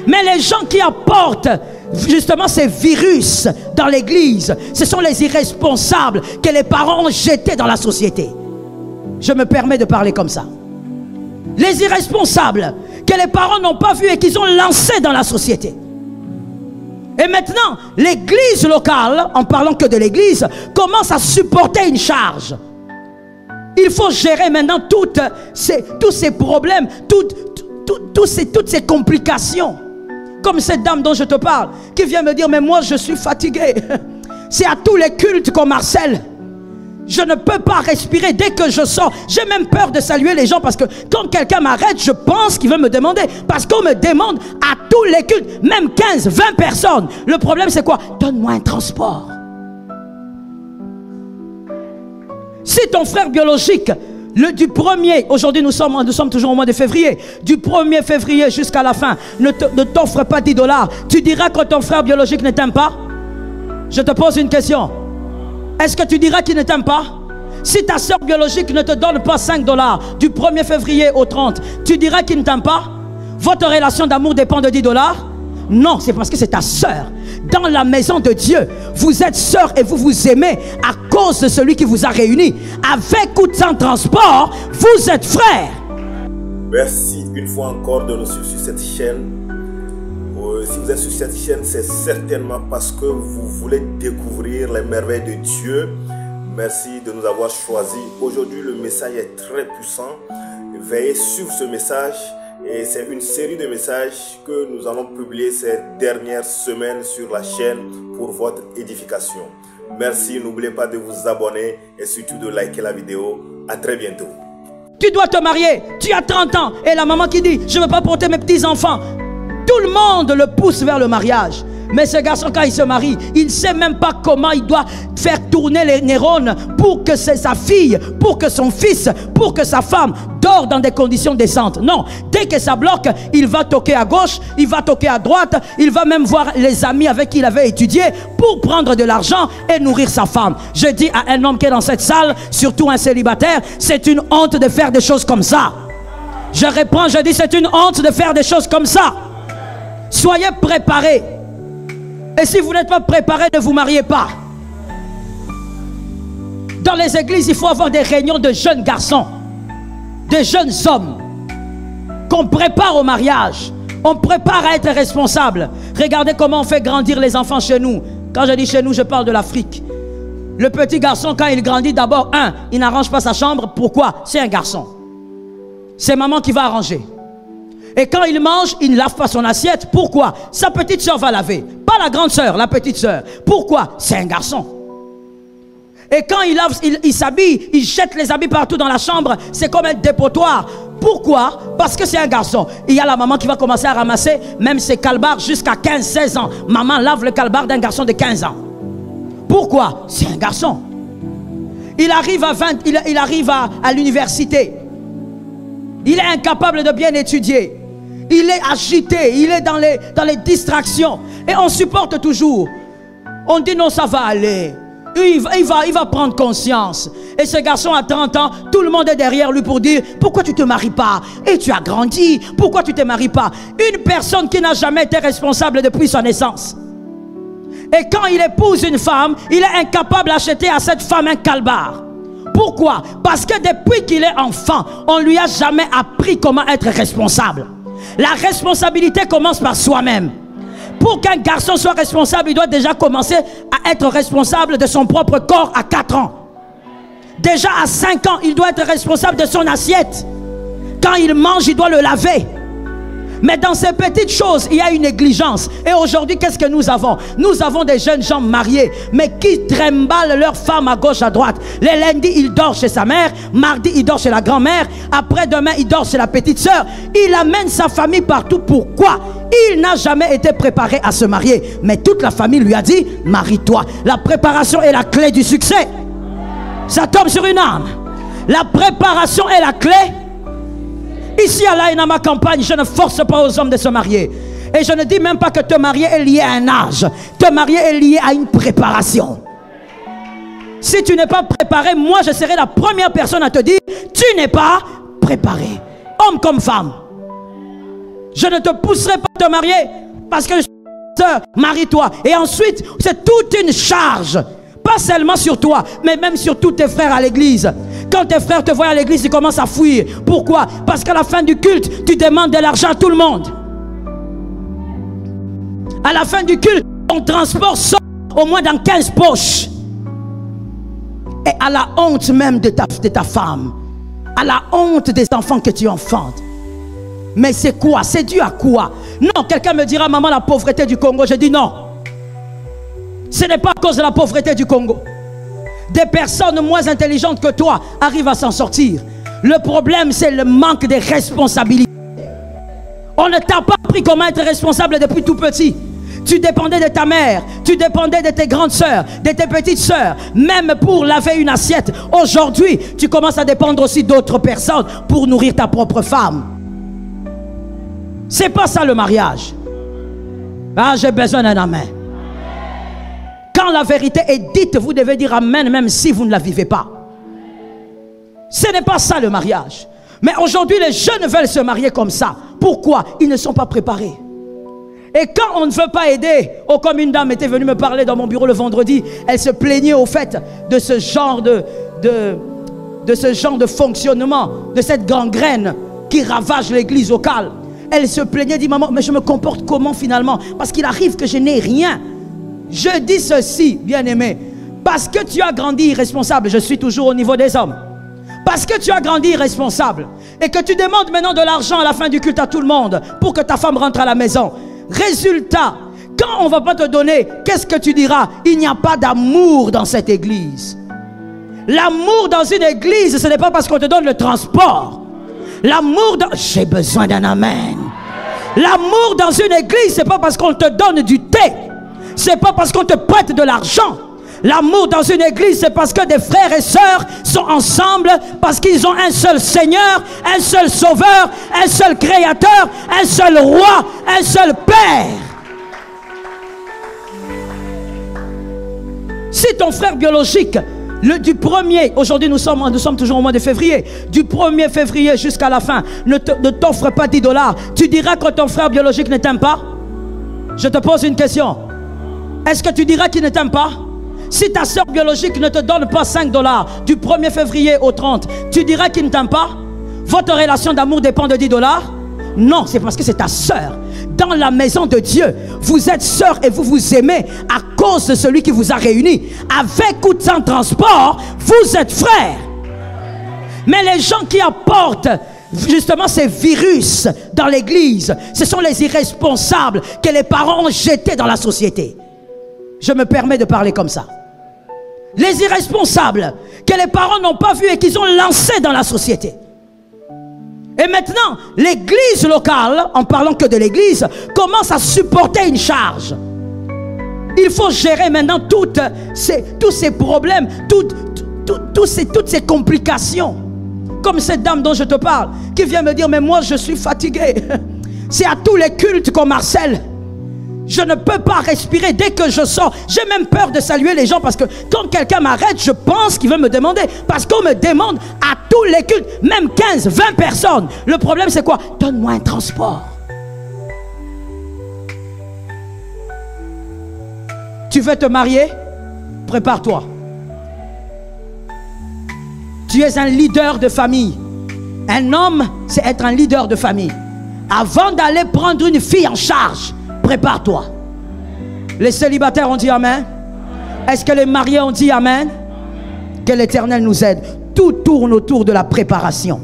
Mais les gens qui apportent justement ces virus dans l'église, ce sont les irresponsables que les parents ont jetés dans la société. Je me permets de parler comme ça. Les irresponsables que les parents n'ont pas vus et qu'ils ont lancés dans la société. Et maintenant, l'église locale, en parlant que de l'église, commence à supporter une charge. Il faut gérer maintenant tous ces problèmes, toutes ces complications. Comme cette dame dont je te parle, qui vient me dire, mais moi je suis fatigué. C'est à tous les cultes qu'on harcèle. Je ne peux pas respirer dès que je sors. J'ai même peur de saluer les gens parce que quand quelqu'un m'arrête, je pense qu'il veut me demander. Parce qu'on me demande à tous les cultes, même 15, 20 personnes. Le problème c'est quoi? Donne-moi un transport. Si ton frère biologique, du 1er, aujourd'hui nous sommes toujours au mois de février, du 1er février jusqu'à la fin, ne t'offre pas 10 $, tu diras que ton frère biologique ne t'aime pas? Je te pose une question. Est-ce que tu diras qu'il ne t'aime pas? Si ta soeur biologique ne te donne pas 5 $ du 1er février au 30, tu diras qu'il ne t'aime pas? Votre relation d'amour dépend de 10 $? Non, c'est parce que c'est ta soeur. Dans la maison de Dieu, vous êtes sœurs et vous vous aimez à cause de celui qui vous a réunis. Avec ou sans transport, vous êtes frères. Merci une fois encore de nous suivre sur cette chaîne. Si vous êtes sur cette chaîne, c'est certainement parce que vous voulez découvrir les merveilles de Dieu. Merci de nous avoir choisis. Aujourd'hui, le message est très puissant. Veillez sur ce message. Et c'est une série de messages que nous allons publier ces dernières semaines sur la chaîne pour votre édification. Merci, n'oubliez pas de vous abonner et surtout de liker la vidéo. À très bientôt. Tu dois te marier, tu as 30 ans et la maman qui dit, je ne veux pas porter mes petits-enfants. Tout le monde le pousse vers le mariage. Mais ce garçon, quand il se marie, il ne sait même pas comment il doit faire tourner les neurones pour que sa fille, pour que son fils, pour que sa femme dort dans des conditions décentes. Non, dès que ça bloque, il va toquer à gauche, il va toquer à droite, il va même voir les amis avec qui il avait étudié pour prendre de l'argent et nourrir sa femme. Je dis à un homme qui est dans cette salle, surtout un célibataire, c'est une honte de faire des choses comme ça. Je reprends, je dis c'est une honte de faire des choses comme ça. Soyez préparés. Et si vous n'êtes pas préparé, ne vous mariez pas. Dans les églises, il faut avoir des réunions de jeunes garçons, de jeunes hommes, qu'on prépare au mariage. On prépare à être responsable. Regardez comment on fait grandir les enfants chez nous. Quand je dis chez nous, je parle de l'Afrique. Le petit garçon, quand il grandit, d'abord, il n'arrange pas sa chambre. Pourquoi? C'est un garçon. C'est maman qui va arranger. Et quand il mange, il ne lave pas son assiette. Pourquoi? Sa petite soeur va laver. Pas la grande soeur, la petite soeur. Pourquoi? C'est un garçon. Et quand il lave, il s'habille, il jette les habits partout dans la chambre. C'est comme un dépotoir. Pourquoi? Parce que c'est un garçon. Il y a la maman qui va commencer à ramasser même ses calbars jusqu'à 15-16 ans. Maman lave le calbar d'un garçon de 15 ans. Pourquoi? C'est un garçon. Il arrive à 20, il arrive à l'université. Il est incapable de bien étudier. Il est agité, il est dans les distractions. Et on supporte toujours. On dit non, ça va aller. Il va prendre conscience. Et ce garçon a 30 ans, tout le monde est derrière lui pour dire, pourquoi tu ne te maries pas? Et tu as grandi, pourquoi tu ne te maries pas? Une personne qui n'a jamais été responsable depuis sa naissance. Et quand il épouse une femme, il est incapable d'acheter à cette femme un calbar. Pourquoi? Parce que depuis qu'il est enfant, on ne lui a jamais appris comment être responsable. La responsabilité commence par soi-même. Pour qu'un garçon soit responsable, il doit déjà commencer à être responsable de son propre corps à 4 ans. Déjà à 5 ans, il doit être responsable de son assiette. Quand il mange, il doit le laver. Mais dans ces petites choses, il y a une négligence. Et aujourd'hui, qu'est-ce que nous avons? Nous avons des jeunes gens mariés, mais qui trimballent leur femme à gauche, à droite. Les lundis, il dort chez sa mère. Mardi, il dort chez la grand-mère. Après-demain, il dort chez la petite sœur. Il amène sa famille partout. Pourquoi? Il n'a jamais été préparé à se marier. Mais toute la famille lui a dit, marie-toi. La préparation est la clé du succès. Ça tombe sur une âme. La préparation est la clé. Ici à l'Aïnama campagne, je ne force pas aux hommes de se marier. Et je ne dis même pas que te marier est lié à un âge. Te marier est lié à une préparation. Si tu n'es pas préparé, moi je serai la première personne à te dire, tu n'es pas préparé. Homme comme femme. Je ne te pousserai pas à te marier parce que je suis sœur, marie-toi. Et ensuite, c'est toute une charge. Pas seulement sur toi, mais même sur tous tes frères à l'église. Quand tes frères te voient à l'église, ils commencent à fuir. Pourquoi? Parce qu'à la fin du culte, tu demandes de l'argent à tout le monde. À la fin du culte, ton transport sort au moins dans 15 poches. Et à la honte même de ta femme. À la honte des enfants que tu enfantes. Mais c'est quoi? C'est dû à quoi? Non, quelqu'un me dira, maman, la pauvreté du Congo. Je dis non. Ce n'est pas à cause de la pauvreté du Congo. Des personnes moins intelligentes que toi arrivent à s'en sortir. Le problème, c'est le manque de responsabilité. On ne t'a pas appris comment être responsable depuis tout petit. Tu dépendais de ta mère, tu dépendais de tes grandes sœurs, de tes petites sœurs, même pour laver une assiette. Aujourd'hui, tu commences à dépendre aussi d'autres personnes pour nourrir ta propre femme. C'est pas ça le mariage. Ah, j'ai besoin d'un amen. Quand la vérité est dite, vous devez dire amen même si vous ne la vivez pas. Ce n'est pas ça le mariage. Mais aujourd'hui, les jeunes veulent se marier comme ça. Pourquoi? Ils ne sont pas préparés. Et quand on ne veut pas aider, oh, comme une dame était venue me parler dans mon bureau le vendredi, elle se plaignait au fait de ce genre de fonctionnement, de cette gangrène qui ravage l'église locale. Elle se plaignait, dit maman, mais je me comporte comment finalement? Parce qu'il arrive que je n'ai rien. Je dis ceci, bien-aimé, parce que tu as grandi irresponsable, je suis toujours au niveau des hommes. Parce que tu as grandi irresponsable et que tu demandes maintenant de l'argent à la fin du culte à tout le monde pour que ta femme rentre à la maison. Résultat, quand on ne va pas te donner, qu'est-ce que tu diras? Il n'y a pas d'amour dans cette église. L'amour dans une église, ce n'est pas parce qu'on te donne le transport. L'amour dans... J'ai besoin d'un amen. L'amour dans une église, ce n'est pas parce qu'on te donne du thé. Ce n'est pas parce qu'on te prête de l'argent. L'amour dans une église, c'est parce que des frères et sœurs sont ensemble, parce qu'ils ont un seul Seigneur, un seul Sauveur, un seul Créateur, un seul Roi, un seul Père. Si ton frère biologique, du 1er, aujourd'hui nous sommes toujours au mois de février, du 1er février jusqu'à la fin, ne t'offre pas 10 $, tu diras que ton frère biologique ne t'aime pas? Je te pose une question. Est-ce que tu diras qu'il ne t'aime pas? Si ta soeur biologique ne te donne pas 5 $, du 1er février au 30, tu diras qu'il ne t'aime pas? Votre relation d'amour dépend de 10 $? Non, c'est parce que c'est ta soeur. Dans la maison de Dieu, vous êtes sœurs et vous vous aimez à cause de celui qui vous a réunis. Avec ou sans transport, vous êtes frères. Mais les gens qui apportent justement ces virus dans l'église, ce sont les irresponsables que les parents ont jetés dans la société. Je me permets de parler comme ça. Les irresponsables que les parents n'ont pas vus et qu'ils ont lancés dans la société. Et maintenant, l'église locale, en parlant que de l'église, commence à supporter une charge. Il faut gérer maintenant tous ces problèmes, toutes ces complications. Comme cette dame dont je te parle, qui vient me dire, mais moi je suis fatigué. C'est à tous les cultes qu'on harcèle. Je ne peux pas respirer dès que je sors. J'ai même peur de saluer les gens parce que quand quelqu'un m'arrête, je pense qu'il veut me demander. Parce qu'on me demande à tous les cultes, même 15, 20 personnes. Le problème c'est quoi? Donne-moi un transport. Tu veux te marier? Prépare-toi. Tu es un leader de famille. Un homme, c'est être un leader de famille. Avant d'aller prendre une fille en charge, prépare-toi. Les célibataires ont dit amen. Est-ce que les mariés ont dit amen? Que l'Éternel nous aide. Tout tourne autour de la préparation.